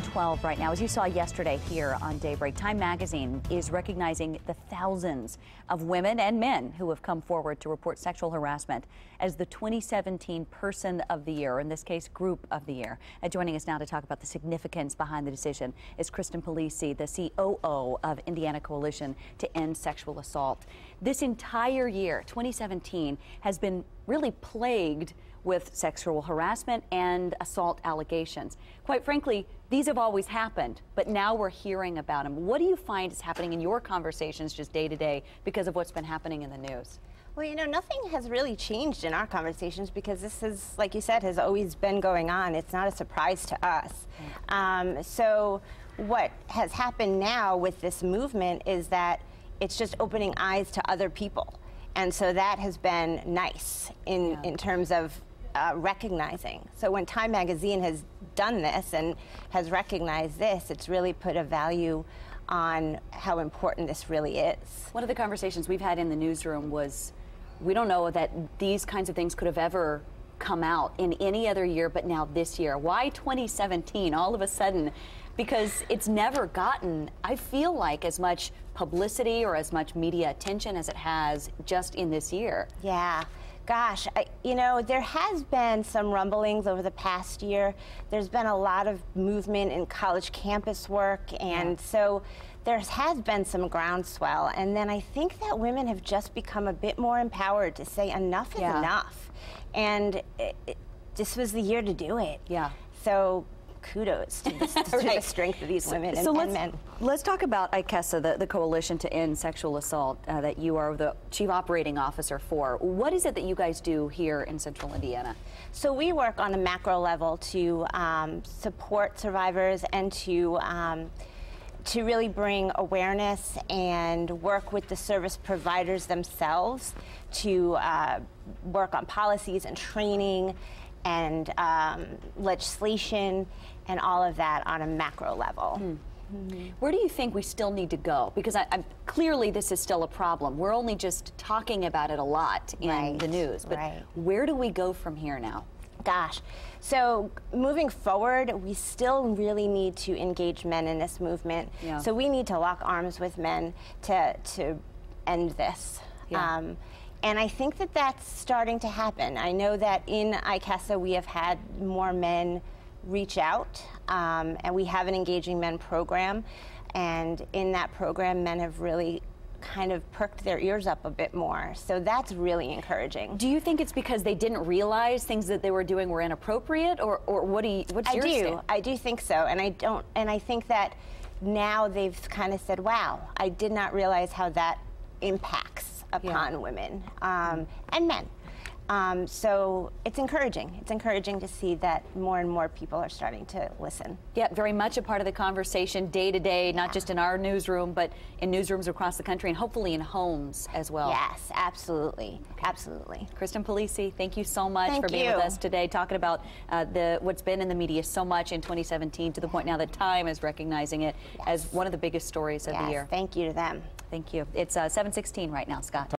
12 right now. As you saw yesterday here on Daybreak, Time Magazine is recognizing the thousands of women and men who have come forward to report sexual harassment as the 2017 Person of the Year, or in this case, Group of the Year. Joining us now to talk about the significance behind the decision is Kristen Polisi, the COO of Indiana Coalition to End Sexual Assault. This entire year, 2017, has been really plagued with sexual harassment and assault allegations. Quite frankly, these have always happened, but now we're hearing about them. What do you find is happening in your conversations just day to day because of what's been happening in the news? Well, you know, nothing has really changed in our conversations because this is, like you said, has always been going on. It's not a surprise to us. So what has happened now with this movement is that it's just opening eyes to other people. And so that has been nice in terms of recognizing. So when Time Magazine has done this and has recognized this, it's really put a value on how important this really is. One of the conversations we've had in the newsroom was, we don't know that these kinds of things could have ever come out in any other year, but now this year. Why 2017 all of a sudden? Because it's never gotten, I feel like, as much publicity or as much media attention as it has just in this year. Yeah. Gosh, you know, there has been some rumblings over the past year. There's been a lot of movement in college campus work, and so there has been some groundswell. And then I think that women have just become a bit more empowered to say enough is enough. And this was the year to do it. Yeah. So kudos to the strength of these women and men. Let's talk about ICASA, the Coalition to End Sexual Assault, that you are the Chief Operating Officer for. What is it that you guys do here in Central Indiana? So we work on a macro level to support survivors and to really bring awareness and work with the service providers themselves to work on policies and training and legislation and all of that on a macro level. Where do you think we still need to go? Because clearly this is still a problem. We're only just talking about it a lot in the news. But where do we go from here now? Gosh. So moving forward, we still really need to engage men in this movement. So we need to lock arms with men to end this. And I think that that's starting to happen. I know that in ICASA we have had more men reach out, and we have an Engaging Men program. And in that program, men have really kind of perked their ears up a bit more. So that's really encouraging. Do you think it's because they didn't realize things that they were doing were inappropriate, or what's your stand? I do think so, and I think that now they've kind of said, wow, I did not realize how that impacts upon women and men. So it's encouraging. It's encouraging to see that more and more people are starting to listen. Yeah, very much a part of the conversation day to day, not just in our newsroom, but in newsrooms across the country and hopefully in homes as well. Yes, absolutely. Absolutely. Kristen Polisi, thank you so much for being with us today, talking about what's been in the media so much in 2017 to the point now that Time is recognizing it as one of the biggest stories of the year. Thank you to them. Thank you. It's 7:16 right now, Scott.